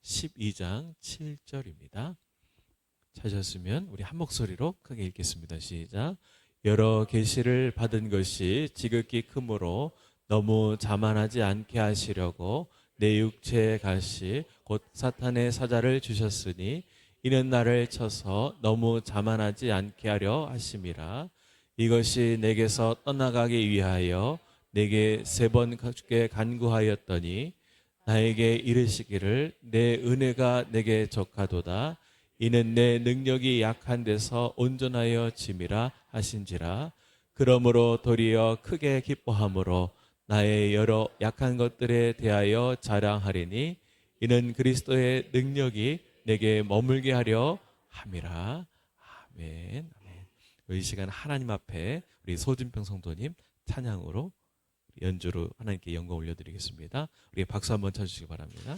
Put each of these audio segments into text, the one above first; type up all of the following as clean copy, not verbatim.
12장 7절입니다. 찾으셨으면 우리 한 목소리로 크게 읽겠습니다. 시작. 여러 계시를 받은 것이 지극히 크므로 너무 자만하지 않게 하시려고 내 육체의 가시 곧 사탄의 사자를 주셨으니 이는 나를 쳐서 너무 자만하지 않게 하려 하심이라. 이것이 내게서 떠나가기 위하여 내게 3번 죽게 간구하였더니 나에게 이르시기를 내 은혜가 내게 적하도다. 이는 내 능력이 약한 데서 온전하여 짐이라 하신지라. 그러므로 도리어 크게 기뻐함으로 나의 여러 약한 것들에 대하여 자랑하리니 이는 그리스도의 능력이 내게 머물게 하려 함이라. 아멘. 아멘. 이 시간 하나님 앞에 우리 소진평 성도님 찬양으로 연주로 하나님께 영광 올려드리겠습니다. 우리 박수 한번 쳐주시기 바랍니다.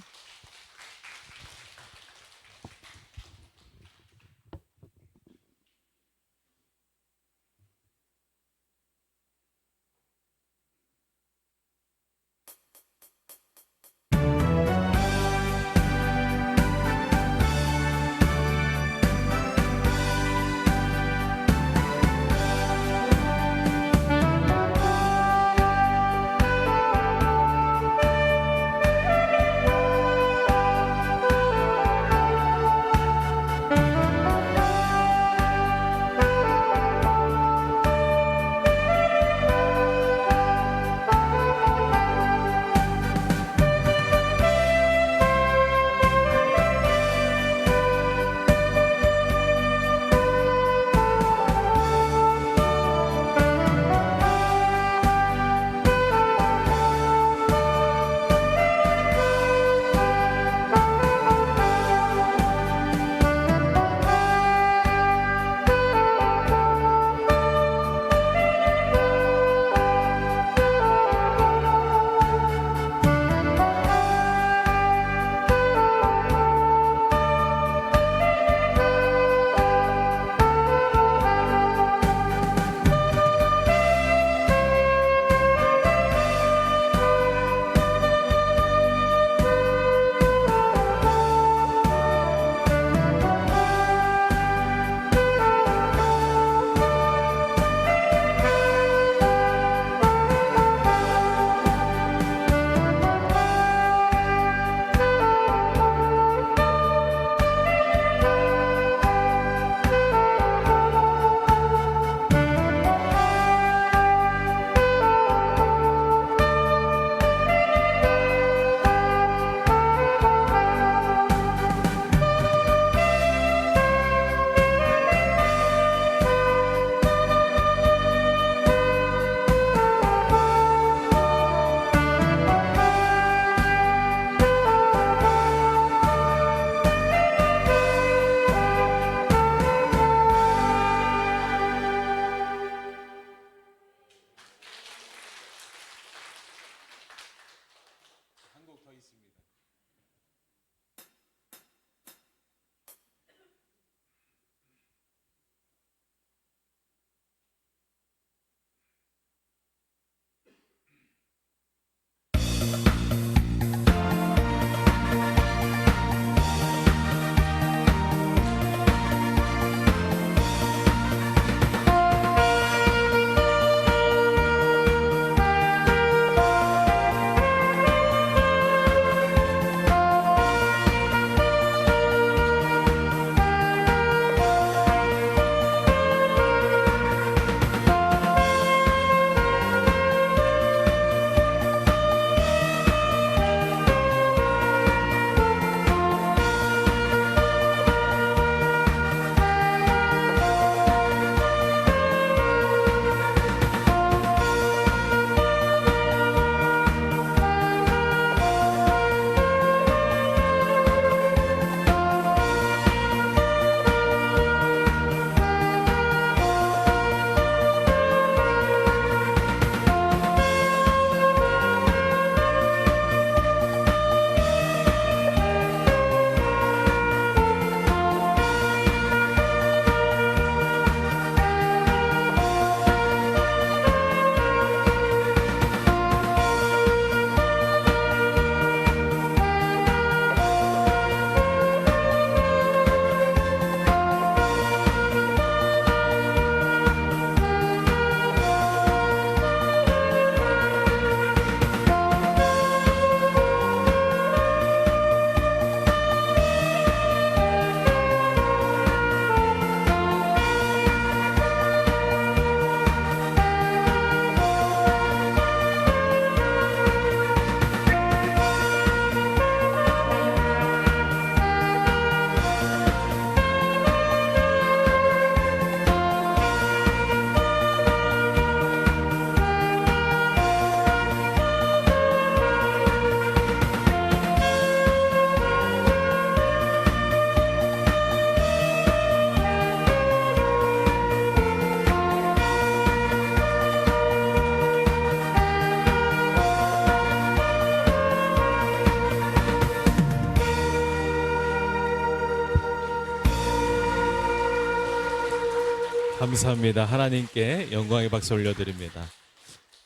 감사합니다. 하나님께 영광의 박수 올려드립니다.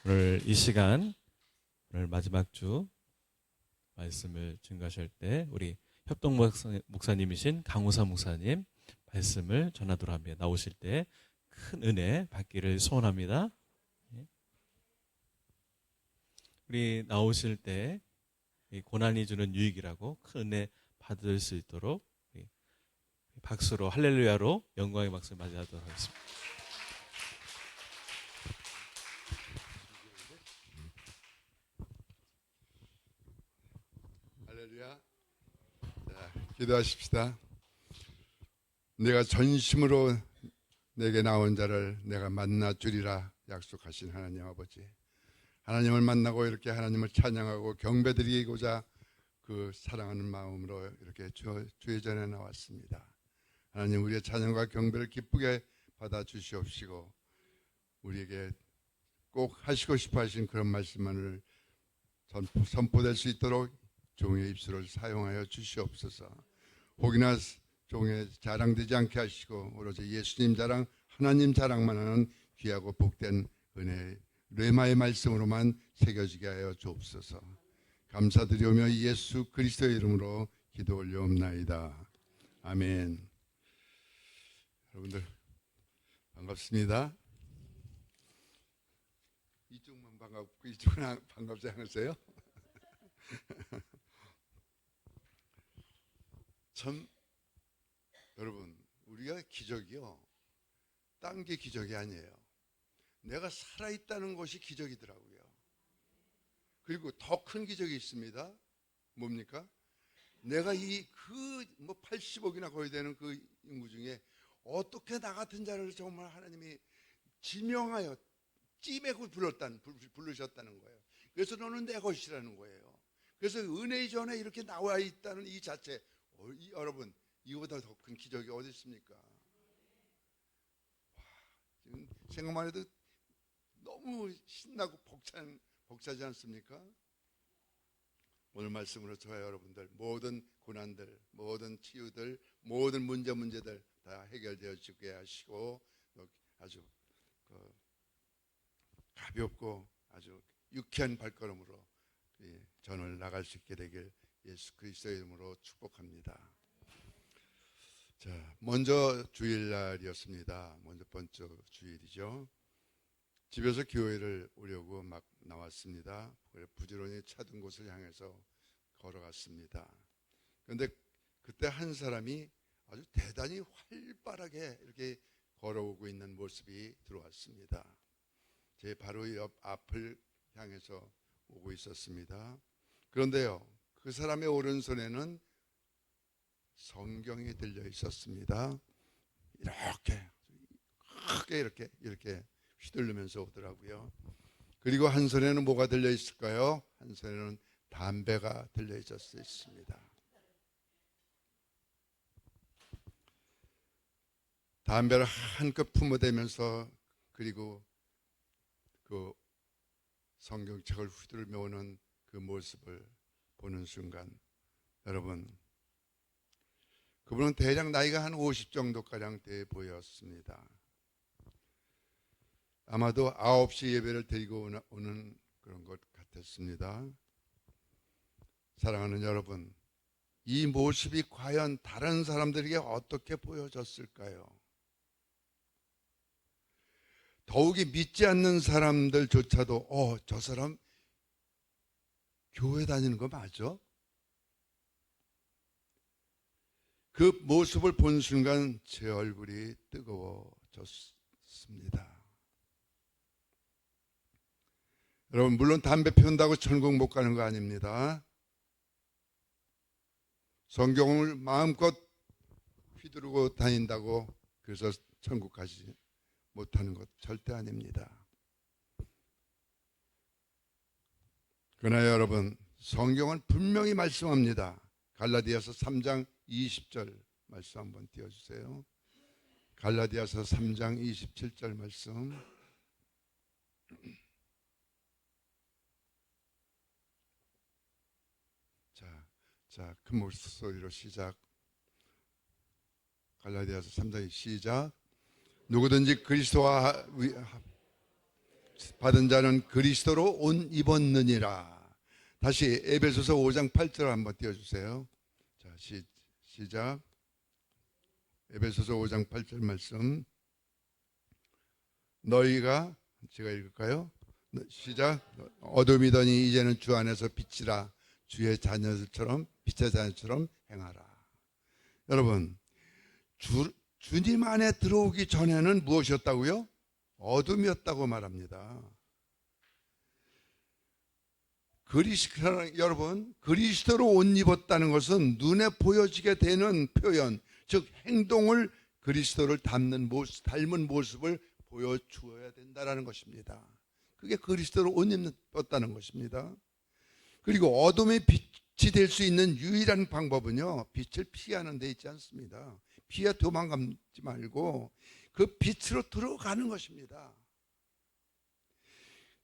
오늘 이 시간, 오늘 마지막 주 말씀을 증거하실 때 우리 협동 목사님이신 강호사 목사님 말씀을 전하도록 합니다. 나오실 때 큰 은혜 받기를 소원합니다. 우리 나오실 때 고난이 주는 유익이라고 큰 은혜 받을 수 있도록 박수로 할렐루야로 영광의 박수를 맞이하도록 하겠습니다. 할렐루야. 자, 기도하십시다. 내가 전심으로 내게 나온 자를 내가 만나 주리라 약속하신 하나님 아버지, 하나님을 만나고 이렇게 하나님을 찬양하고 경배드리고자 그 사랑하는 마음으로 이렇게 주의 전에 나왔습니다. 하나님, 우리의 찬양과 경배를 기쁘게 받아 주시옵시고 우리에게 꼭 하시고 싶어 하신 그런 말씀만을 선포될 수 있도록 종의 입술을 사용하여 주시옵소서. 혹이나 종의 자랑되지 않게 하시고 오로지 예수님 자랑, 하나님 자랑만 하는 귀하고 복된 은혜 뢰마의 말씀으로만 새겨지게 하여 주옵소서. 감사드리오며 예수 그리스도의 이름으로 기도 올려옵나이다. 아멘. 여러분들 반갑습니다. 이쪽만 반갑고 이쪽은 반갑지 않으세요? 참 여러분, 우리가 기적이요, 딴 게 기적이 아니에요. 내가 살아있다는 것이 기적이더라고요. 그리고 더 큰 기적이 있습니다. 뭡니까? 내가 뭐 80억이나 거의 되는 그 인구 중에 어떻게 나 같은 자를 정말 하나님이 지명하여 찌매고 부르셨다는 거예요. 그래서 너는 내 것이라는 거예요. 그래서 은혜의 전에 이렇게 나와 있다는 이 자체, 여러분, 이거보다 더 큰 기적이 어디 있습니까? 지금 생각만 해도 너무 신나고 벅차지 않습니까? 오늘 말씀으로 저와 여러분들 모든 고난들, 모든 치유들, 모든 문제들 다 해결되어 주게 하시고 아주 가볍고 아주 유쾌한 발걸음으로 전을 나갈 수 있게 되길 예수 그리스도의 이름으로 축복합니다. 자, 먼저 주일날이었습니다. 먼저 번째 주일이죠. 집에서 교회를 오려고 막 나왔습니다. 부지런히 찾은 곳을 향해서 걸어갔습니다. 그런데 그때 한 사람이 아주 대단히 활발하게 이렇게 걸어오고 있는 모습이 들어왔습니다. 제 바로 옆 앞을 향해서 오고 있었습니다. 그런데요, 그 사람의 오른손에는 성경이 들려 있었습니다. 이렇게 크게 이렇게 휘두르면서 오더라고요. 그리고 한 손에는 뭐가 들려 있을까요? 한 손에는 담배가 들려 있었습니다. 담배를 한껏 품어대면서 그리고 그 성경책을 휘두르며 오는 그 모습을 보는 순간, 여러분, 그분은 대략 나이가 한 50 정도가량 돼 보였습니다. 아마도 9시 예배를 드리고 오는 그런 것 같았습니다. 사랑하는 여러분, 이 모습이 과연 다른 사람들에게 어떻게 보여졌을까요? 더욱이 믿지 않는 사람들조차도 저 사람 교회 다니는 거 맞아? 그 모습을 본 순간 제 얼굴이 뜨거워졌습니다. 여러분, 물론 담배 피운다고 천국 못 가는 거 아닙니다. 성경을 마음껏 휘두르고 다닌다고 그래서 천국 가지 못하는 것 절대 아닙니다. 그러나 여러분, 성경은 분명히 말씀합니다. 갈라디아서 3장 20절 말씀 한번 띄워주세요. 갈라디아서 3장 27절 말씀. 자, 큰 목소리로 시작. 갈라디아서 3장 시작. 누구든지 그리스도와 받은 자는 그리스도로 옷 입었느니라. 다시 에베소서 5장 8절 한번 띄워주세요. 자, 시작. 에베소서 5장 8절 말씀. 너희가, 제가 읽을까요? 시작. 어둠이더니 이제는 주 안에서 빛이라. 주의 자녀들처럼, 빛의 자녀처럼 행하라. 여러분, 주님 안에 들어오기 전에는 무엇이었다고요? 어둠이었다고 말합니다. 여러분, 그리스도로 옷 입었다는 것은 눈에 보여지게 되는 표현, 즉 행동을 그리스도를 닮은 모습을 보여주어야 된다는 것입니다. 그게 그리스도로 옷 입었다는 것입니다. 그리고 어둠의 빛이 될 수 있는 유일한 방법은요, 빛을 피하는 데 있지 않습니다. 피해 도망가지 말고 그 빛으로 들어가는 것입니다.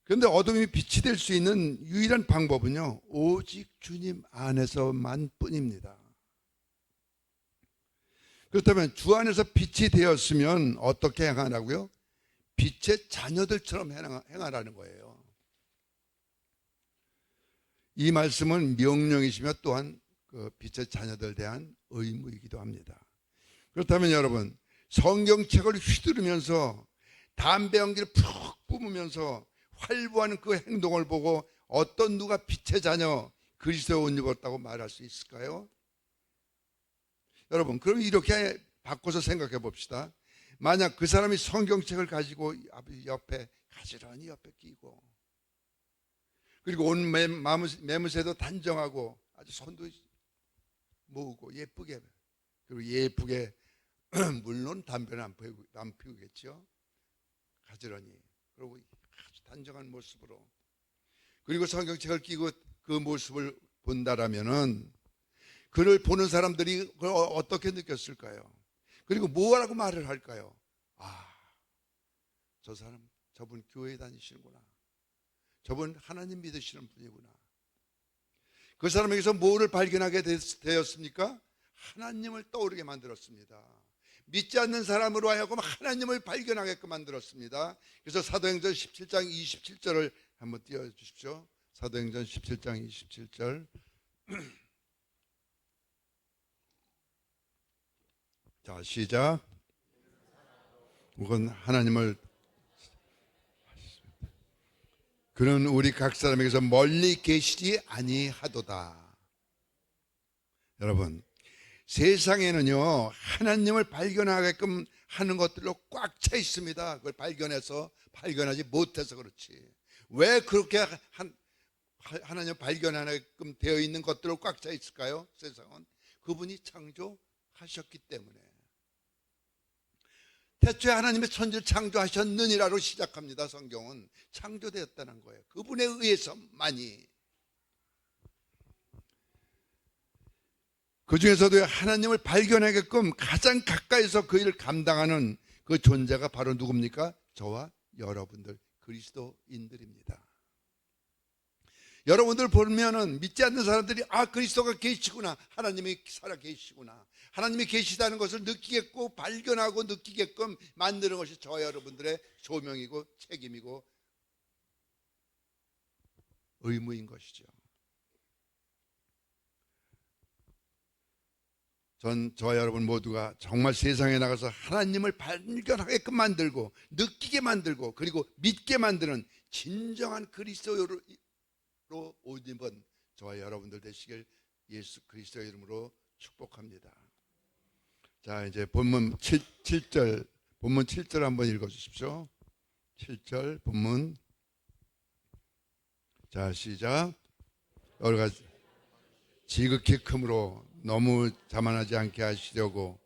그런데 어둠이 빛이 될 수 있는 유일한 방법은요, 오직 주님 안에서만 뿐입니다. 그렇다면 주 안에서 빛이 되었으면 어떻게 행하라고요? 빛의 자녀들처럼 행하라는 거예요. 이 말씀은 명령이시며 또한 그 빛의 자녀들에 대한 의무이기도 합니다. 그렇다면 여러분, 성경책을 휘두르면서 담배 연기를 푹 뿜으면서 활보하는 그 행동을 보고 어떤 누가 빛의 자녀 그리스도의 옷 입었다고 말할 수 있을까요? 여러분, 그럼 이렇게 바꿔서 생각해 봅시다. 만약 그 사람이 성경책을 가지고 옆에 가지런히 옆에 끼고, 그리고 옷 매무새도 단정하고 아주 손도 모으고 예쁘게, 그리고 예쁘게 물론 담배는 안 피우겠죠. 가지런히, 그리고 아주 단정한 모습으로, 그리고 성경책을 끼고 그 모습을 본다라면은 그를 보는 사람들이 그걸 어떻게 느꼈을까요? 그리고 뭐라고 말을 할까요? 아, 저 사람, 저분 교회 다니시는구나. 저분 하나님 믿으시는 분이구나. 그 사람에게서 뭐를 발견하게 되었습니까? 하나님을 떠오르게 만들었습니다. 믿지 않는 사람으로 하여금 하나님을 발견하게끔 만들었습니다. 그래서 사도행전 17장 27절을 한번 띄워주십시오. 사도행전 17장 27절. 자, 시작. 그건 하나님을, 그는 우리 각 사람에게서 멀리 계시지 아니하도다. 여러분, 세상에는요, 하나님을 발견하게끔 하는 것들로 꽉 차 있습니다. 그걸 발견하지 못해서 그렇지. 왜 그렇게 하나님 발견하게끔 되어 있는 것들로 꽉 차 있을까요? 세상은 그분이 창조하셨기 때문에. 태초에 하나님의 천지를 창조하셨느니라로 시작합니다. 성경은 창조되었다는 거예요. 그분에 의해서만이. 그 중에서도 하나님을 발견하게끔 가장 가까이서 그 일을 감당하는 그 존재가 바로 누굽니까? 저와 여러분들 그리스도인들입니다. 여러분들 보면은 믿지 않는 사람들이 그리스도가 계시구나, 하나님이 살아 계시구나, 하나님이 계시다는 것을 느끼겠고 발견하고 느끼게끔 만드는 것이 저와 여러분들의 소명이고 책임이고 의무인 것이죠. 저와 여러분 모두가 정말 세상에 나가서 하나님을 발견하게끔 만들고 느끼게 만들고 그리고 믿게 만드는 진정한 그리스도로 옷 입은 저와 여러분들 되시길 예수 그리스도의 이름으로 축복합니다. 자, 이제 본문 7절 한번 읽어주십시오. 7절 본문. 자, 시작. 여러 가지 지극히 크므로 너무 자만하지 않게 하시려고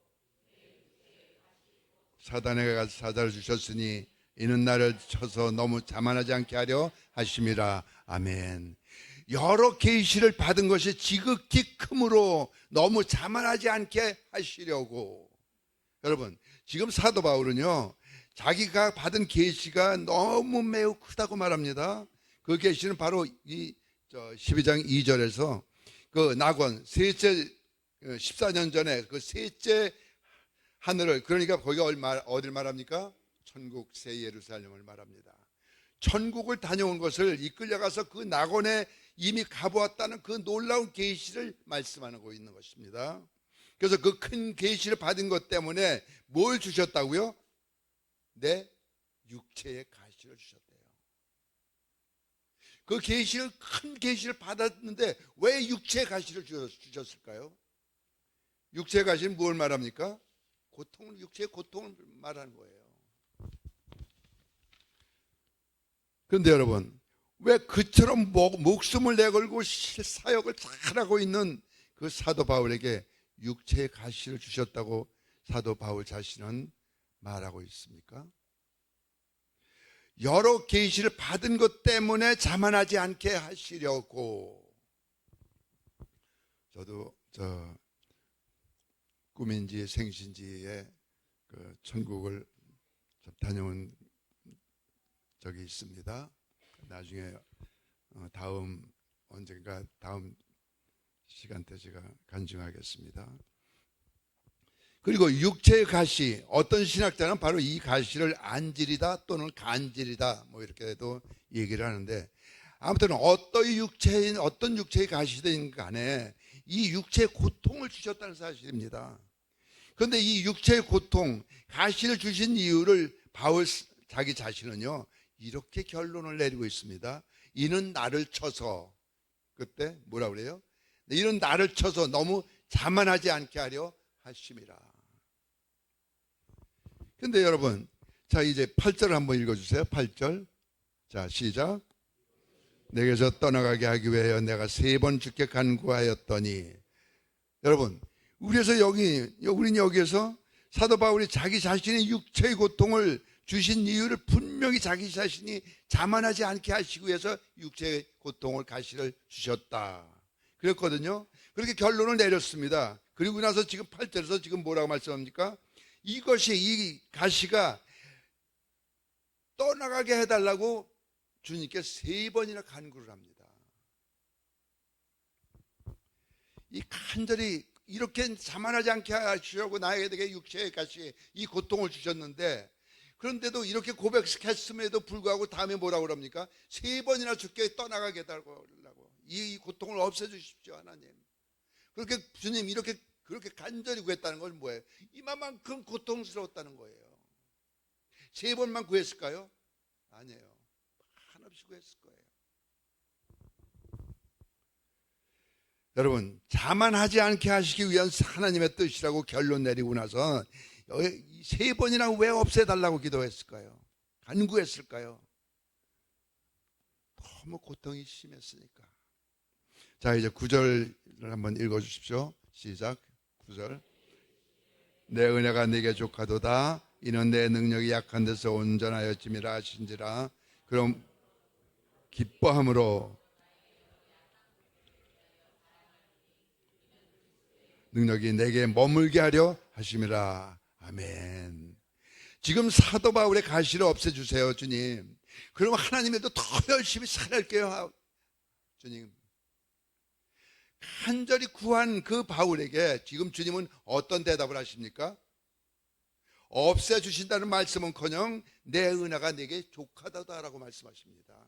사단에게 사자를 주셨으니 이는 나를 쳐서 너무 자만하지 않게 하려 하심이라. 아멘. 여러 계시를 받은 것이 지극히 크므로 너무 자만하지 않게 하시려고. 여러분, 지금 사도 바울은요, 자기가 받은 계시가 너무 매우 크다고 말합니다. 그 계시는 바로 이 12장 2절에서 그 낙원 셋째 14년 전에 그 셋째 하늘을, 그러니까 거기가 어딜 말합니까? 천국 새 예루살렘을 말합니다. 천국을 다녀온 것을 이끌려가서 그 낙원에 이미 가보았다는 그 놀라운 계시를 말씀하고 있는 것입니다. 그래서 그 큰 계시를 받은 것 때문에 뭘 주셨다고요? 내 육체의 가시를 주셨대요. 그 계시를, 큰 계시를 받았는데 왜 육체의 가시를 주셨을까요? 육체의 가시는 무엇을 말합니까? 고통을, 육체의 고통을 말하는 거예요. 그런데 여러분, 왜 그처럼 목숨을 내걸고 사역을 잘하고 있는 그 사도 바울에게 육체의 가시를 주셨다고 사도 바울 자신은 말하고 있습니까? 여러 계시를 받은 것 때문에 자만하지 않게 하시려고. 저도 꿈인지 생신지에 그 천국을 다녀온 적이 있습니다. 나중에 언젠가 다음 시간 때 제가 간증하겠습니다. 그리고 육체의 가시, 어떤 신학자는 바로 이 가시를 안질이다 또는 간질이다 뭐 이렇게도 얘기를 하는데, 아무튼 어떤 육체의 가시든 간에 이 육체의 고통을 주셨다는 사실입니다. 그런데 이 육체의 고통, 가시를 주신 이유를 바울 자기 자신은요 이렇게 결론을 내리고 있습니다. 이는 나를 쳐서, 그때 뭐라 그래요? 이는 나를 쳐서 너무 자만하지 않게 하려 하심이라. 근데 여러분, 자 이제 8절 한번 읽어주세요. 8절. 자 시작. 내게서 떠나가게 하기 위하여 내가 3번 주께 간구하였더니. 여러분, 우리는 여기에서 사도 바울이 자기 자신의 육체의 고통을 주신 이유를 분명히 자기 자신이 자만하지 않게 하시기 위해서 육체의 고통을 가시를 주셨다 그랬거든요. 그렇게 결론을 내렸습니다. 그리고 나서 지금 8절에서 지금 뭐라고 말씀합니까? 이 가시가 떠나가게 해달라고 주님께 3번이나 간구를 합니다. 이 간절히 이렇게 자만하지 않게 하시려고 나에게 육체의 가시, 이 고통을 주셨는데, 그런데도 이렇게 고백했음에도 불구하고 다음에 뭐라고 그럽니까? 3번이나 주께 떠나가게 해달라고, 이 고통을 없애주십시오 하나님. 그렇게 주님 그렇게 간절히 구했다는 건 뭐예요? 이만큼 고통스러웠다는 거예요. 3번만 구했을까요? 아니에요. 한없이 구했을 거예요. 여러분, 자만하지 않게 하시기 위한 하나님의 뜻이라고 결론 내리고 나서 3번이나 왜 없애달라고 기도했을까요? 간구했을까요? 너무 고통이 심했으니까. 자 이제 9절을 한번 읽어주십시오. 시작. 9절. 내 은혜가 네게 족하도다. 이는 내 능력이 약한 데서 온전하였음이라 하신지라. 그럼 기뻐함으로 능력이 내게 머물게 하려 하심이라. 아멘. 지금 사도 바울의 가시를 없애주세요 주님. 그럼 하나님에도 더 열심히 살아갈게요 주님. 간절히 구한 그 바울에게 지금 주님은 어떤 대답을 하십니까? 없애주신다는 말씀은커녕 내 은혜가 내게 족하다라고 말씀하십니다.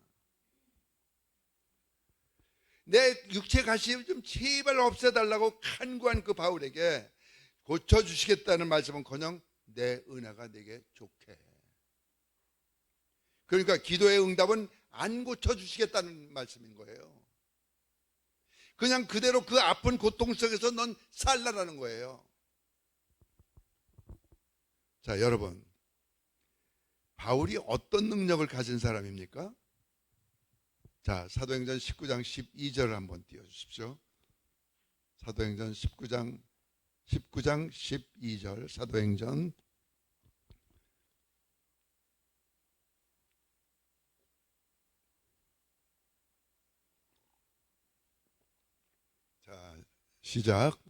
내 육체 가시 좀 제발 없애달라고 간구한 그 바울에게 고쳐주시겠다는 말씀은커녕 내 은혜가 내게 좋게. 그러니까 기도의 응답은 안 고쳐주시겠다는 말씀인 거예요. 그냥 그대로 그 아픈 고통 속에서 넌 살라라는 거예요. 자 여러분, 바울이 어떤 능력을 가진 사람입니까? 자 사도행전 19장 12절을 한번 띄워주십시오. 사도행전 19장 12절. 사도행전. 자 시작.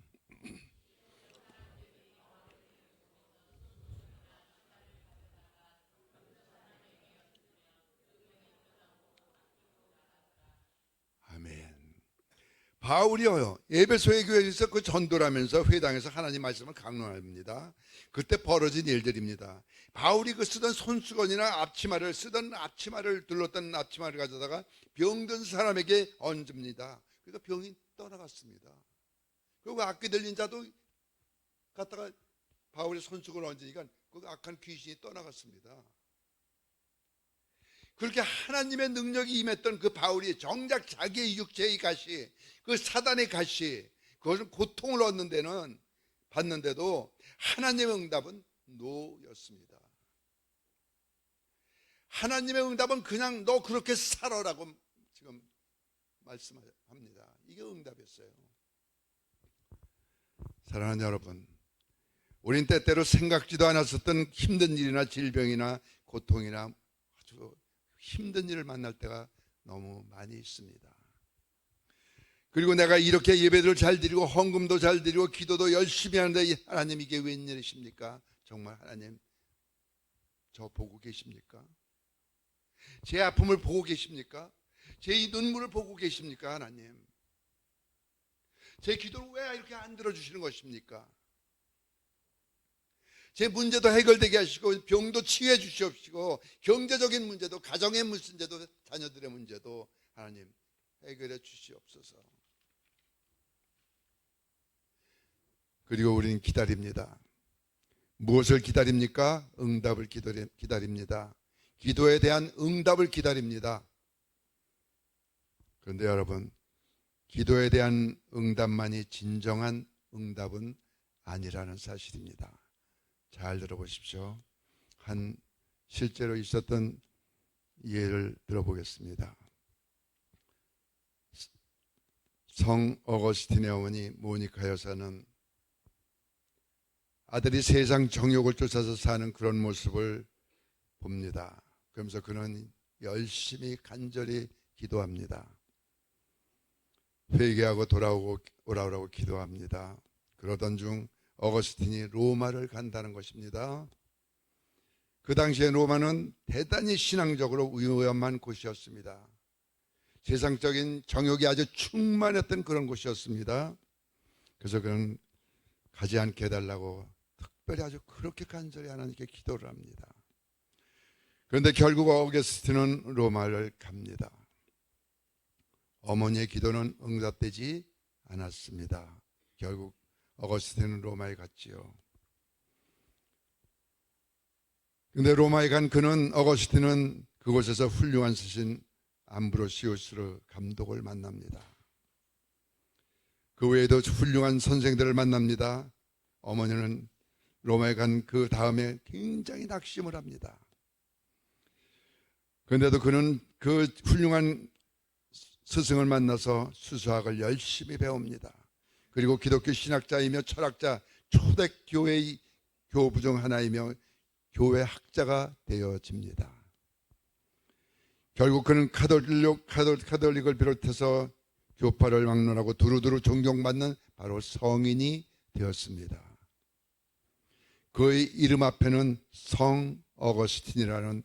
아멘. 바울이요, 에베소의 교회에서 그 전도를 하면서 회당에서 하나님 말씀을 강론합니다. 그때 벌어진 일들입니다. 바울이 그 쓰던 손수건이나 앞치마를 둘렀던 앞치마를 가져다가 병든 사람에게 얹습니다. 그러니까 병이 떠나갔습니다. 그리고 악귀 들린 자도 갖다가 바울의 손수건을 얹으니까 그 악한 귀신이 떠나갔습니다. 그렇게 하나님의 능력이 임했던 그 바울이 정작 자기의 육체의 가시, 그 사단의 가시, 그것은 고통을 얻는 데는 받는데도 하나님의 응답은 노였습니다. 하나님의 응답은 그냥 너 그렇게 살아라고 지금 말씀합니다. 이게 응답이었어요. 사랑하는 여러분, 우린 때때로 생각지도 않았었던 힘든 일이나 질병이나 고통이나 아주 힘든 일을 만날 때가 너무 많이 있습니다. 그리고 내가 이렇게 예배를 잘 드리고 헌금도 잘 드리고 기도도 열심히 하는데 하나님 이게 웬일이십니까? 정말 하나님 저 보고 계십니까? 제 아픔을 보고 계십니까? 제 이 눈물을 보고 계십니까? 하나님 제 기도를 왜 이렇게 안 들어주시는 것입니까? 제 문제도 해결되게 하시고 병도 치유해 주시옵시고 경제적인 문제도 가정의 문제도 자녀들의 문제도 하나님 해결해 주시옵소서. 그리고 우리는 기다립니다. 무엇을 기다립니까? 응답을 기다립니다. 기도에 대한 응답을 기다립니다. 그런데 여러분, 기도에 대한 응답만이 진정한 응답은 아니라는 사실입니다. 잘 들어보십시오. 한 실제로 있었던 예를 들어보겠습니다. 성 어거스틴의 어머니 모니카 여사는 아들이 세상 정욕을 쫓아서 사는 그런 모습을 봅니다. 그러면서 그는 열심히 간절히 기도합니다. 회개하고 오라고 기도합니다. 그러던 중 어거스틴이 로마를 간다는 것입니다. 그 당시에 로마는 대단히 신앙적으로 위험한 곳이었습니다. 세상적인 정욕이 아주 충만했던 그런 곳이었습니다. 그래서 그는 가지 않게 해달라고 특별히 아주 그렇게 간절히 하나님께 기도를 합니다. 그런데 결국 어거스틴은 로마를 갑니다. 어머니의 기도는 응답되지 않았습니다. 결국 어거스틴은 로마에 갔지요. 그런데 로마에 간 어거스틴은 그곳에서 훌륭한 스신 암브로시우스 감독을 만납니다. 그 외에도 훌륭한 선생들을 만납니다. 어머니는 로마에 간 그 다음에 굉장히 낙심을 합니다. 그런데도 그는 그 훌륭한 스승을 만나서 수수학을 열심히 배웁니다. 그리고 기독교 신학자이며 철학자, 초대교회의 교부 중 하나이며 교회 학자가 되어집니다. 결국 그는 카톨릭을 비롯해서 교파를 막론하고 두루두루 존경받는 바로 성인이 되었습니다. 그의 이름 앞에는 성 어거스틴이라는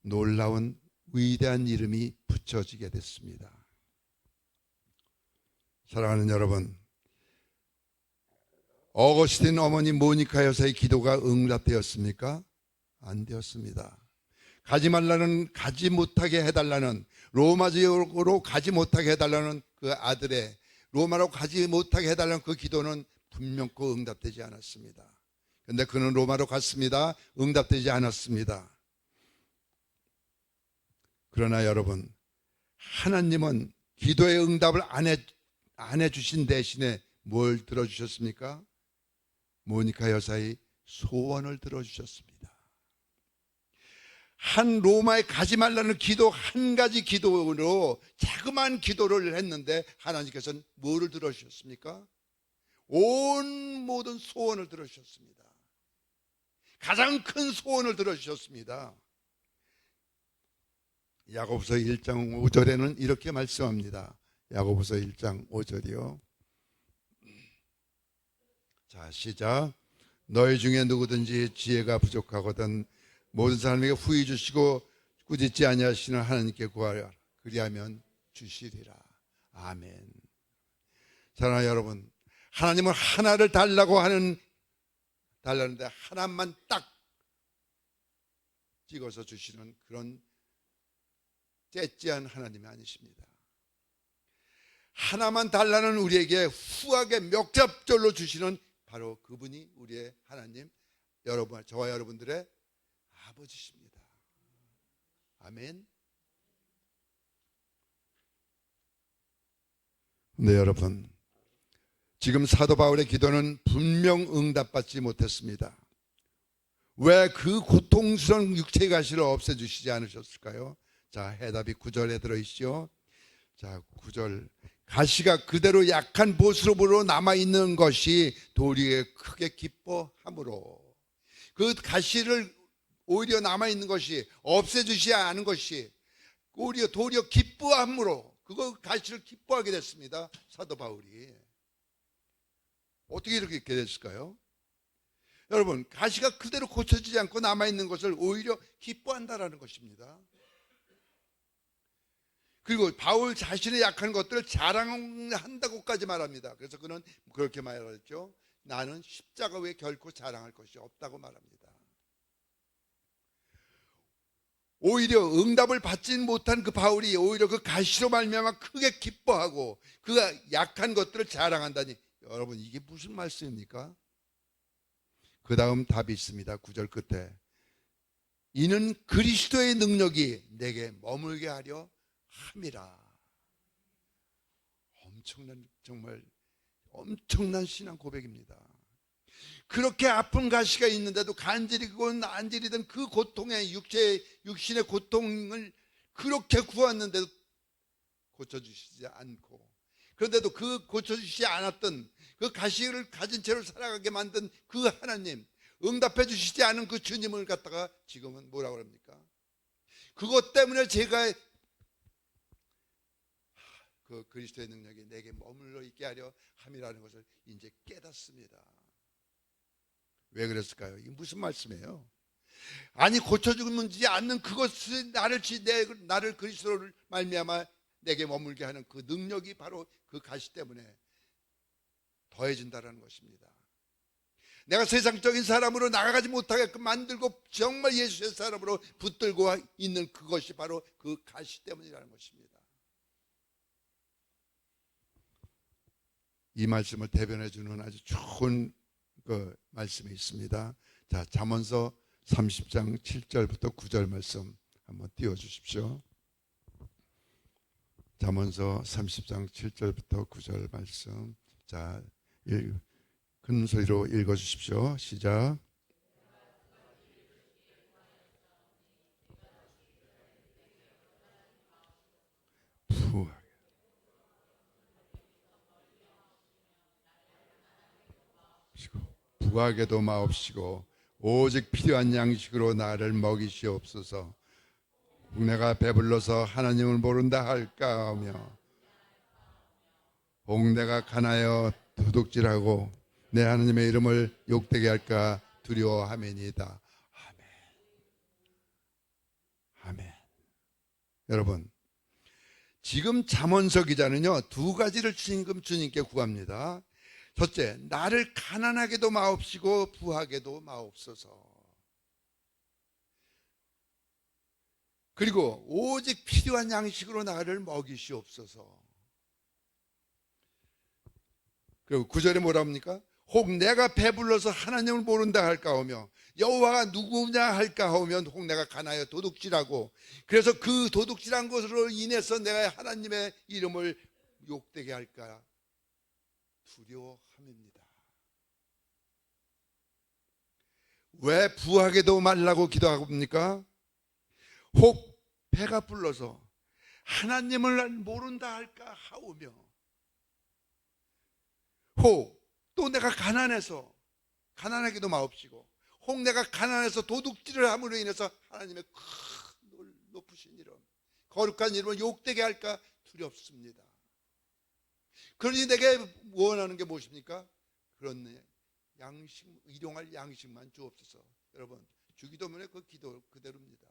놀라운 위대한 이름이 붙여지게 됐습니다. 사랑하는 여러분, 어거스틴 어머니 모니카 여사의 기도가 응답되었습니까? 안 되었습니다. 가지 못하게 해달라는, 로마 지역으로 가지 못하게 해달라는 그 아들의 로마로 가지 못하게 해달라는 그 기도는 분명코 응답되지 않았습니다. 그런데 그는 로마로 갔습니다. 응답되지 않았습니다. 그러나 여러분, 하나님은 기도의 응답을 안 해주신 대신에 뭘 들어주셨습니까? 모니카 여사의 소원을 들어주셨습니다. 한 로마에 가지 말라는 기도 한 가지 기도로 자그마한 기도를 했는데 하나님께서는 뭐를 들어주셨습니까? 온 모든 소원을 들어주셨습니다. 가장 큰 소원을 들어주셨습니다. 야고보서 1장 5절에는 이렇게 말씀합니다. 야고보서 1장 5절이요. 자, 시작. 너희 중에 누구든지 지혜가 부족하거든 모든 사람에게 후히 주시고 꾸짖지 아니하시는 하나님께 구하라. 그리하면 주시리라. 아멘. 사랑하는 여러분, 하나님은 하나를 달라는데 하나만 딱 찍어서 주시는 그런 째째한 하나님이 아니십니다. 하나만 달라는 우리에게 후하게 멱잡절로 주시는 바로 그분이 우리의 하나님, 여러분, 저와 여러분들의 아버지십니다. 아멘. 네, 여러분, 지금 사도 바울의 기도는 분명 응답받지 못했습니다. 왜 그 고통스러운 육체의 가시를 없애주시지 않으셨을까요? 자, 해답이 9절에 들어있죠. 자, 9절, 가시가 그대로 약한 보스로 남아있는 것이 도리에 크게 기뻐함으로, 그 가시를 오히려 남아있는 것이, 없애주시지 않은 것이 도리어 기뻐함으로, 그거 가시를 기뻐하게 됐습니다. 사도 바울이. 어떻게 이렇게 됐을까요? 여러분, 가시가 그대로 고쳐지지 않고 남아있는 것을 오히려 기뻐한다라는 것입니다. 그리고 바울 자신의 약한 것들을 자랑한다고까지 말합니다. 그래서 그는 그렇게 말했죠. 나는 십자가 외에 결코 자랑할 것이 없다고 말합니다. 오히려 응답을 받지 못한 그 바울이 오히려 그 가시로 말미암아 크게 기뻐하고 그 약한 것들을 자랑한다니, 여러분, 이게 무슨 말씀입니까? 그 다음 답이 있습니다. 9절 끝에, 이는 그리스도의 능력이 내게 머물게 하려 함이라. 정말 엄청난 신앙 고백입니다. 그렇게 아픈 가시가 있는데도 간질이건 안질이든 그 고통의 육신의 고통을 그렇게 구했는데도 고쳐주시지 않고, 그런데도 그 고쳐주시지 않았던 그 가시를 가진 채로 살아가게 만든 그 하나님, 응답해 주시지 않은 그 주님을 갖다가 지금은 뭐라고 합니까? 그것 때문에 제가 그 그리스도의 능력이 내게 머물러 있게 하려 함이라는 것을 이제 깨닫습니다. 왜 그랬을까요? 이게 무슨 말씀이에요? 아니, 고쳐주지 않는 그것을 나를 그리스도를 말미암아 내게 머물게 하는 그 능력이 바로 그 가시 때문에 더해진다는 것입니다. 내가 세상적인 사람으로 나아가지 못하게끔 만들고 정말 예수의 사람으로 붙들고 있는 그것이 바로 그 가시 때문이라는 것입니다. 이 말씀을 대변해 주는 아주 좋은 그 말씀이 있습니다. 자, 잠언서 30장 7절부터 9절 말씀 한번 띄워 주십시오. 잠언서 30장 7절부터 9절 말씀. 자, 큰 소리로 읽어 주십시오. 시작. 부하게도 마옵시고 오직 필요한 양식으로 나를 먹이시옵소서. 내가 배불러서 하나님을 모른다 할까 하며 내가 가나여 도둑질하고 내 하나님의 이름을 욕되게 할까 두려워함이니이다. 아멘. 아멘. 여러분, 지금 잠언서 기자는요, 두 가지를 지금 주님께 구합니다. 첫째, 나를 가난하게도 마옵시고 부하게도 마옵소서. 그리고 오직 필요한 양식으로 나를 먹이시옵소서. 그리고 9절에 뭐라 합니까? 혹 내가 배불러서 하나님을 모른다 할까 하며 여호와가 누구냐 할까 하며 혹 내가 가나여 도둑질하고 그래서 그 도둑질한 것으로 인해서 내가 하나님의 이름을 욕되게 할까 두려워함입니다. 왜 부하게도 말라고 기도합니까? 혹 배가 불러서 하나님을 모른다 할까 하오며 혹 또 내가 가난하게도 마옵시고 혹 내가 가난해서 도둑질을 함으로 인해서 하나님의 큰 높으신 이름, 거룩한 이름을 욕되게 할까 두렵습니다. 그러니 내게 원하는 게 무엇입니까? 그런 양식, 일용할 양식만 주옵소서. 여러분, 주기도문의 그 기도 그대로입니다.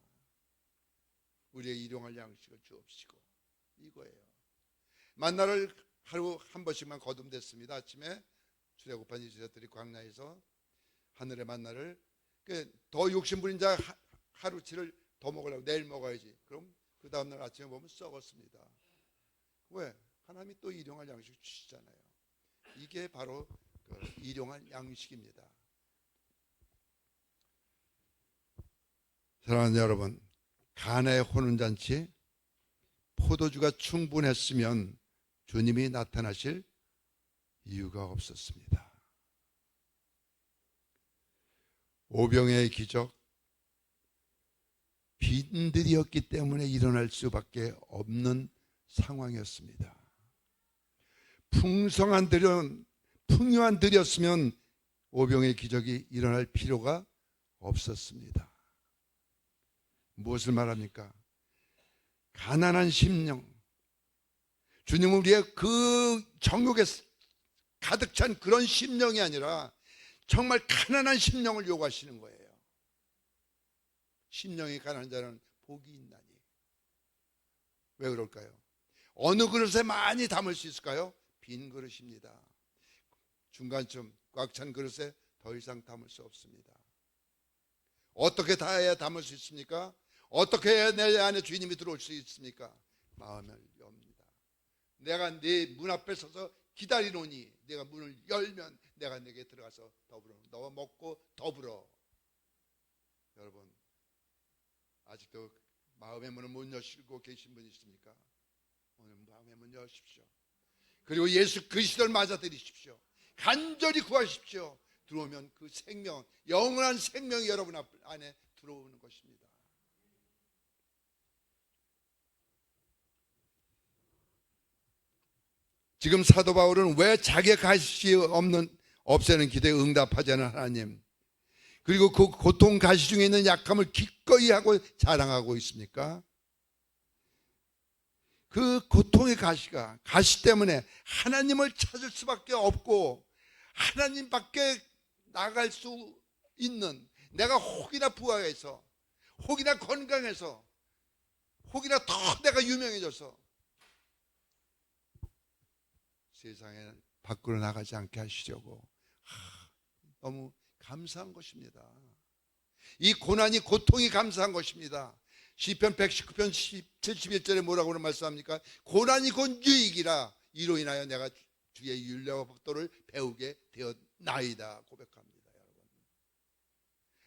우리의 일용할 양식을 주옵시고 이거예요. 만나를 하루 한 번씩만 거듭됐습니다. 아침에 출애굽한 이스라엘들이 광야에서 하늘의 만나를 더 욕심부린 자 하루치를 더 먹으려고 내일 먹어야지. 그럼 그 다음날 아침에 보면 썩었습니다. 왜? 하나님이 또 일용할 양식을 주시잖아요. 이게 바로 그 일용할 양식입니다. 사랑하는 여러분, 가나의 혼인잔치 포도주가 충분했으면 주님이 나타나실 이유가 없었습니다. 오병의 기적, 빈들이었기 때문에 일어날 수밖에 없는 상황이었습니다. 풍성한 들은 풍요한 들이었으면 오병의 기적이 일어날 필요가 없었습니다. 무엇을 말합니까? 가난한 심령, 주님은 우리의 그 정욕에 가득 찬 그런 심령이 아니라 정말 가난한 심령을 요구하시는 거예요. 심령이 가난한 자는 복이 있나니. 왜 그럴까요? 어느 그릇에 많이 담을 수 있을까요? 빈 그릇입니다. 중간쯤 꽉 찬 그릇에 더 이상 담을 수 없습니다. 어떻게 다 해야 담을 수 있습니까? 어떻게 해야 내 안에 주님이 들어올 수 있습니까? 마음을 엽니다. 내가 네 문 앞에 서서 기다리노니 내가 문을 열면 내가 내게 들어가서 더불어 너와 먹고 더불어. 여러분, 아직도 마음의 문을 못 여시고 계신 분 있습니까? 오늘 마음의 문 여십시오. 그리고 예수 그리스도를 맞아들이십시오. 간절히 구하십시오. 들어오면 그 생명, 영원한 생명이 여러분 안에 들어오는 것입니다. 지금 사도 바울은 왜 자기의 가시 없애는 기도에 응답하지 않은 하나님, 그리고 그 고통 가시 중에 있는 약함을 기꺼이 하고 자랑하고 있습니까? 그 고통의 가시 때문에 하나님을 찾을 수밖에 없고 하나님 밖에 나갈 수 있는, 내가 혹이나 부하해서 혹이나 건강해서 혹이나 더 내가 유명해져서 세상에 밖으로 나가지 않게 하시려고 너무 감사한 것입니다. 이 고난이, 고통이 감사한 것입니다. 시편 119편 71절에 뭐라고 말씀합니까? 고난이 곧 유익이라 이로 인하여 내가 주의 율례와 법도를 배우게 되었나이다 고백합니다. 여러분,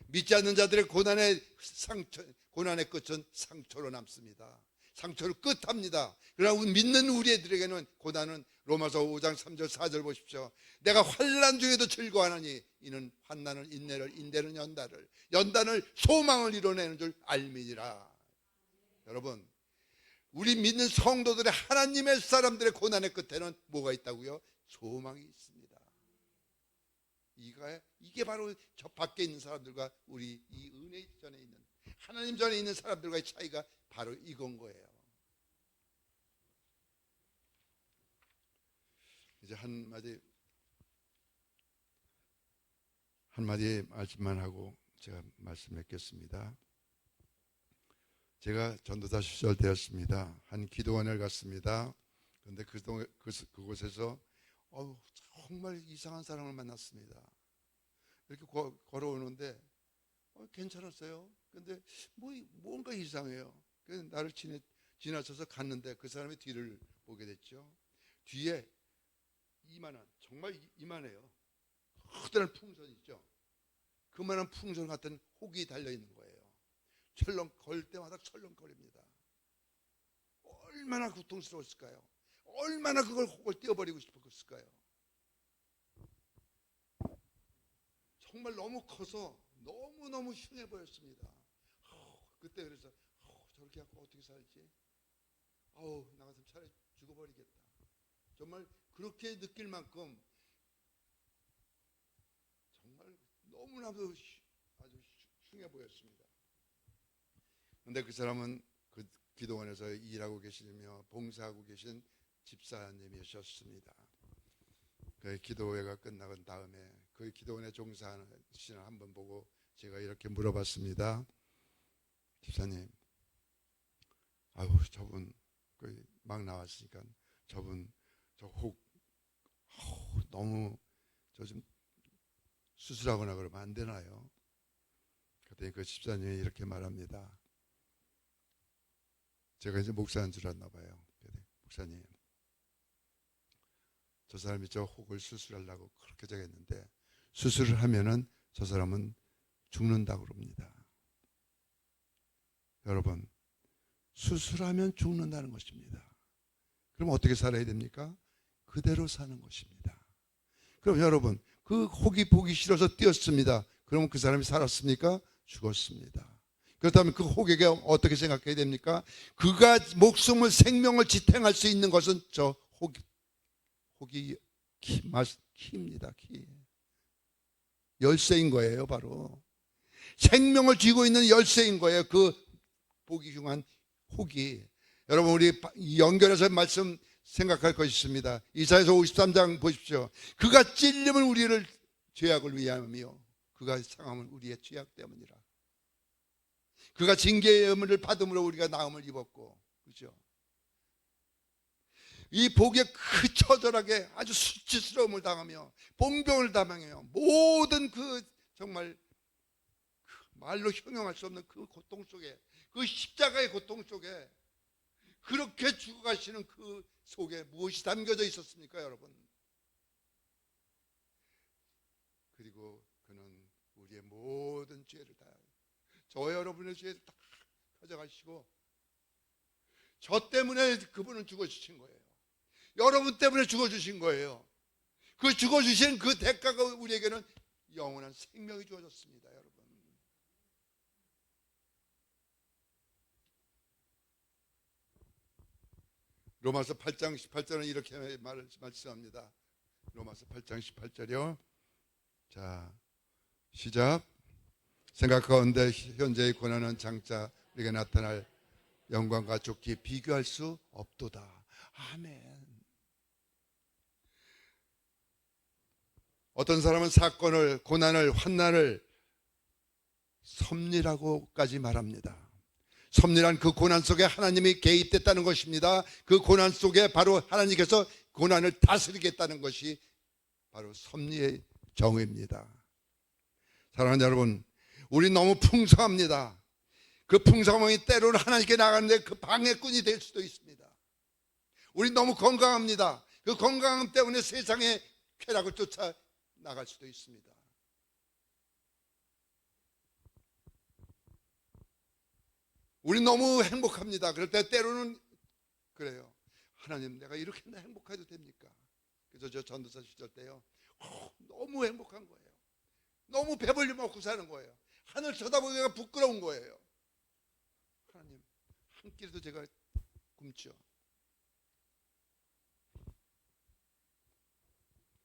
믿지 않는 자들의 고난의 끝은 상처로 남습니다. 상처로 끝합니다. 그러나 믿는 우리들에게는 고난은 로마서 5장 3절 4절 보십시오. 내가 환난 중에도 즐거워하노니 이는 환난을 인내를, 인내는 연단을 소망을 이뤄내는 줄 알미니라. 여러분, 우리 믿는 성도들의, 하나님의 사람들의 고난의 끝에는 뭐가 있다고요? 소망이 있습니다. 이게 바로 저 밖에 있는 사람들과 우리 이 은혜 전에 있는, 하나님 전에 있는 사람들과의 차이가 바로 이건 거예요. 이제 한마디 말씀만 하고 제가 말씀 맺겠습니다. 제가 전도사 시절 때였습니다. 한 기도원을 갔습니다. 그런데 그곳에서 정말 이상한 사람을 만났습니다. 이렇게 걸어오는데 괜찮았어요. 근데 뭔가 이상해요. 그래서 나를 지나쳐서 갔는데 그 사람의 뒤를 보게 됐죠. 뒤에 정말 이만해요. 커다란 풍선 있죠. 그만한 풍선 같은 혹이 달려있는 거예요. 걸 때마다 철렁거립니다. 얼마나 고통스러웠을까요? 얼마나 그걸 혹을 떼어버리고 싶었을까요? 정말 너무 커서 너무너무 흉해 보였습니다. 그때 그래서 저렇게 하고 어떻게 살지? 나 같으면 차라리 죽어버리겠다. 정말 그렇게 느낄 만큼 정말 너무나도 아주 흉해 보였습니다. 그런데 그 사람은 그 기도원에서 일하고 계시며 봉사하고 계신 집사님이셨습니다. 그 기도회가 끝나간 다음에 그 기도원에 종사하는 신을 한번 보고 제가 이렇게 물어봤습니다. 집사님, 저분 막 나왔으니까 저분 저 혹 너무 저 좀 수술하거나 그러면 안 되나요? 그랬더니 그 집사님이 이렇게 말합니다. 제가 이제 목사인 줄 알았나 봐요. 목사님, 저 사람이 저 혹을 수술하려고 그렇게 저랬는데 수술을 하면은 저 사람은 죽는다고 그럽니다. 여러분, 수술하면 죽는다는 것입니다. 그럼 어떻게 살아야 됩니까? 그대로 사는 것입니다. 그럼 여러분, 그 혹이 보기 싫어서 뛰었습니다. 그러면 그 사람이 살았습니까? 죽었습니다. 그렇다면 그 혹에게 어떻게 생각해야 됩니까? 그가 목숨을 생명을 지탱할 수 있는 것은 저 혹이 키입니다. 키. 열쇠인 거예요. 바로 생명을 쥐고 있는 열쇠인 거예요. 그 보기 흉한 혹이. 여러분, 우리 연결해서 말씀 생각할 것이 있습니다. 이사야서 53장 보십시오. 그가 찔림을 우리를 죄악을 위하며 그가 상함은 우리의 죄악 때문이라. 그가 징계를 받음으로 우리가 나음을 입었고, 그죠? 이 복에 그 처절하게 아주 수치스러움을 당하며 봉병을 당하며 모든 그 정말 말로 형용할 수 없는 그 고통 속에, 그 십자가의 고통 속에 그렇게 죽어가시는 그 속에 무엇이 담겨져 있었습니까, 여러분? 그리고 그는 우리의 모든 죄를 다, 저와 여러분의 죄를 다 가져가시고 저 때문에 그분은 죽어주신 거예요. 여러분 때문에 죽어주신 거예요. 그 죽어주신 그 대가가 우리에게는 영원한 생명이 주어졌습니다, 여러분. 로마서 8장 18절은 이렇게 말씀합니다. 로마서 8장 18절이요. 자, 시작. 생각하건대 현재의 고난은 장차 우리에게 나타날 영광과 좋게 비교할 수 없도다. 아멘. 어떤 사람은 사건을, 고난을, 환난을 섭리라고까지 말합니다. 섭리란 그 고난 속에 하나님이 개입됐다는 것입니다. 그 고난 속에 바로 하나님께서 고난을 다스리겠다는 것이 바로 섭리의 정의입니다. 사랑하는 여러분, 우리 너무 풍성합니다. 그 풍성함이 때로는 하나님께 나가는데 그 방해꾼이 될 수도 있습니다. 우리 너무 건강합니다. 그 건강함 때문에 세상의 쾌락을 쫓아 나갈 수도 있습니다. 우리 너무 행복합니다. 그럴 때 때로는 그래요. 하나님, 내가 이렇게 행복해도 됩니까? 그래서 저 전도사 시절 때요, 너무 행복한 거예요. 너무 배불리 먹고 사는 거예요. 하늘 쳐다보기가 부끄러운 거예요. 하나님, 한 끼라도 제가 굶죠.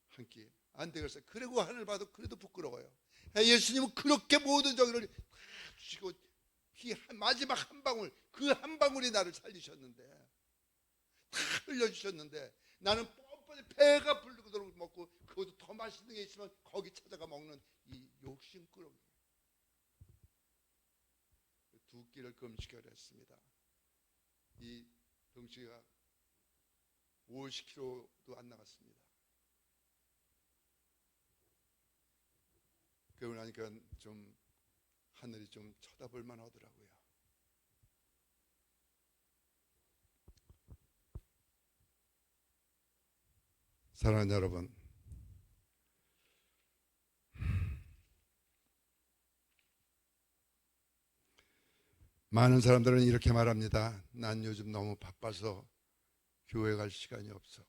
한 끼. 안 되겠어요. 그리고 하늘 봐도 그래도 부끄러워요. 예수님은 그렇게 모든 정의를 주시고 마지막 한 방울, 그 한 방울이 나를 살리셨는데, 다 흘려주셨는데, 나는 뻔뻔히 배가 부르도록 먹고, 그것도 더 맛있는 게 있으면 거기 찾아가 먹는 이 욕심꾸러기. 두 끼를 금식하려 했습니다. 이 덩치가 50kg도 안 나갔습니다. 그러고 나니까 좀 하늘이 좀 쳐다볼 만하더라고요. 사랑하는 여러분, 많은 사람들은 이렇게 말합니다. 난 요즘 너무 바빠서 교회 갈 시간이 없어.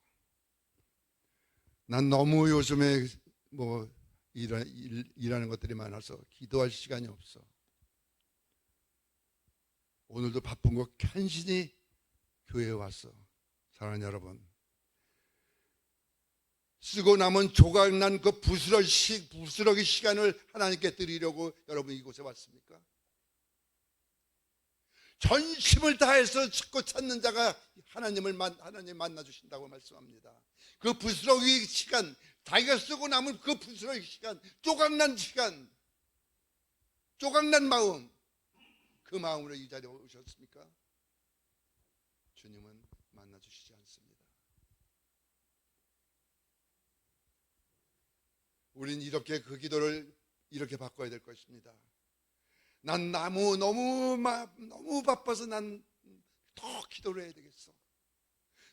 난 너무 요즘에 일하는 것들이 많아서 기도할 시간이 없어. 오늘도 바쁜 거 간신히 교회에 왔어. 사랑하는 여러분, 쓰고 남은 조각난 그 부스러기 시간을 하나님께 드리려고 여러분 이곳에 왔습니까? 전심을 다해서 찾고 찾는 자가 하나님 만나 주신다고 말씀합니다. 그 부스러기 시간, 자기가 쓰고 남은 그 부스러기 시간, 조각난 시간, 조각난 마음, 그 마음으로 이 자리에 오셨습니까? 주님은 만나 주시지 않습니다. 우린 이렇게 그 기도를 이렇게 바꿔야 될 것입니다. 난 너무 바빠서 난 더 기도를 해야 되겠어.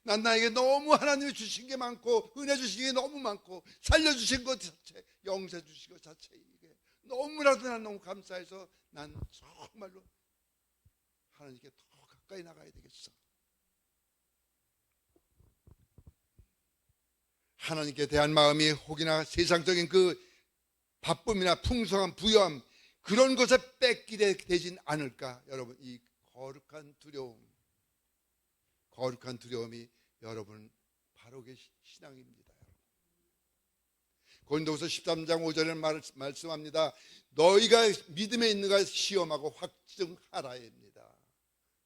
난 나에게 너무 하나님이 주신 게 많고 은혜 주신 게 너무 많고 살려주신 것 자체, 영생 주신 것 자체 이게 너무나도 난 너무 감사해서 난 정말로 하나님께 더 가까이 나가야 되겠어. 하나님께 대한 마음이 혹이나 세상적인 그 바쁨이나 풍성한 부유함 그런 것에 뺏기게 되진 않을까. 여러분, 이 거룩한 두려움이 여러분 바로의 신앙입니다. 고린도후서 13장 5절에 말씀합니다. 너희가 믿음에 있는가 시험하고 확증하라입니다.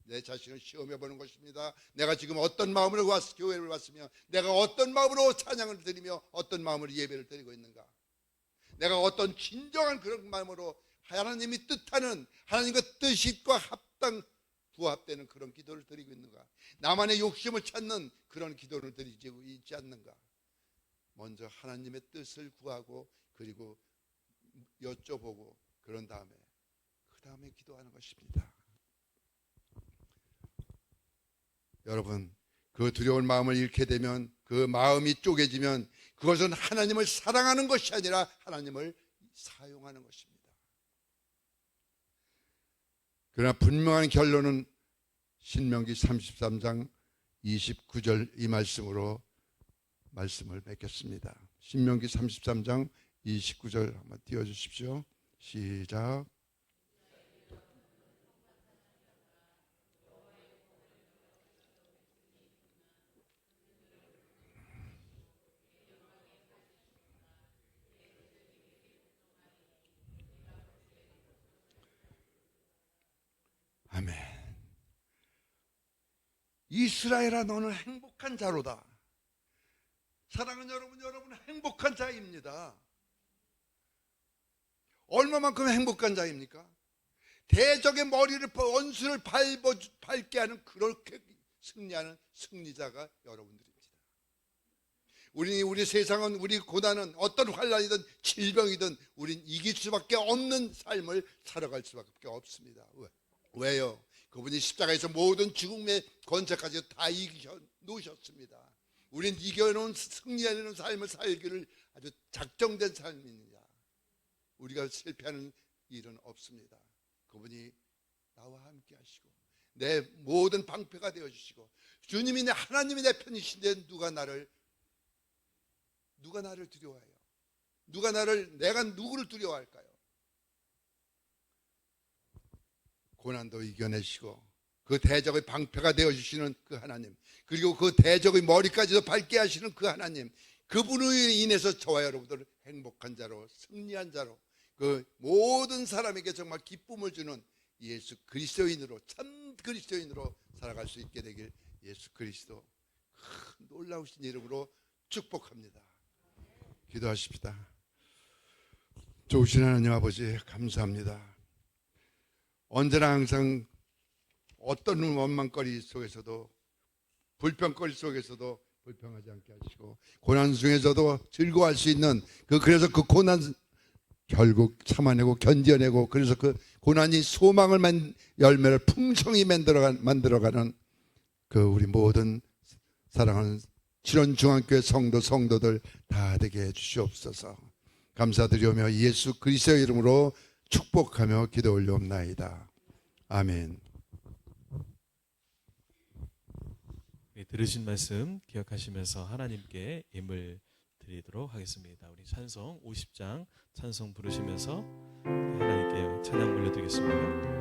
내 자신을 시험해 보는 것입니다. 내가 지금 어떤 마음으로 교회를 왔으며 내가 어떤 마음으로 찬양을 드리며 어떤 마음으로 예배를 드리고 있는가. 내가 어떤 진정한 그런 마음으로 하나님이 뜻하는 하나님과 뜻과 부합되는 그런 기도를 드리고 있는가. 나만의 욕심을 찾는 그런 기도를 드리지 있지 않는가. 먼저 하나님의 뜻을 구하고 그리고 여쭤보고 그런 다음에 그 다음에 기도하는 것입니다. 여러분, 그 두려운 마음을 잃게 되면, 그 마음이 쪼개지면 그것은 하나님을 사랑하는 것이 아니라 하나님을 사용하는 것입니다. 그러나 분명한 결론은 신명기 33장 29절 이 말씀으로 말씀을 맺겠습니다. 신명기 33장 29절 한번 띄워주십시오. 시작. 아멘. 이스라엘아, 너는 행복한 자로다. 사랑하는 여러분은 행복한 자입니다. 얼마만큼 행복한 자입니까? 대적의 머리를 원수를 밟게 하는 그렇게 승리하는 승리자가 여러분들입니다. 우리 세상은, 우리 고난은 어떤 환난이든 질병이든 우린 이길 수밖에 없는 삶을 살아갈 수밖에 없습니다. 왜요? 그분이 십자가에서 모든 죽음의 권세까지 다 이겨 놓으셨습니다. 우린 이겨놓은 승리하는 삶을 살기를 아주 작정된 삶입니다. 우리가 실패하는 일은 없습니다. 그분이 나와 함께 하시고 내 모든 방패가 되어주시고 주님이 하나님이 내 편이신데 누가 나를 두려워해요? 내가 누구를 두려워할까요? 고난도 이겨내시고 그 대적의 방패가 되어주시는 그 하나님, 그리고 그 대적의 머리까지도 밟게 하시는 그 하나님, 그분으로 인해서 저와 여러분들 행복한 자로, 승리한 자로, 그 모든 사람에게 정말 기쁨을 주는 예수 그리스도인으로, 참 그리스도인으로 살아갈 수 있게 되길 예수 그리스도 큰 놀라우신 이름으로 축복합니다. 기도하십시다. 좋으신 하나님 아버지, 감사합니다. 언제나 항상 어떤 원망거리 속에서도, 불평거리 속에서도 불평하지 않게 하시고 고난 중에서도 즐거워할 수 있는 그래서 그 고난 결국 참아내고 견뎌내고, 그래서 그 고난이 소망을 열매를 풍성히 만들어가는 그 우리 모든 사랑하는 실원중앙교회 성도들 다 되게 해주시옵소서. 감사드리오며 예수 그리스도의 이름으로 축복하며 기도 올려옵나이다. 아멘. 들으신 말씀 기억하시면서 하나님께 예물 드리도록 하겠습니다. 우리 찬송 50장 찬송 부르시면서 하나님께 찬양 올려드리겠습니다.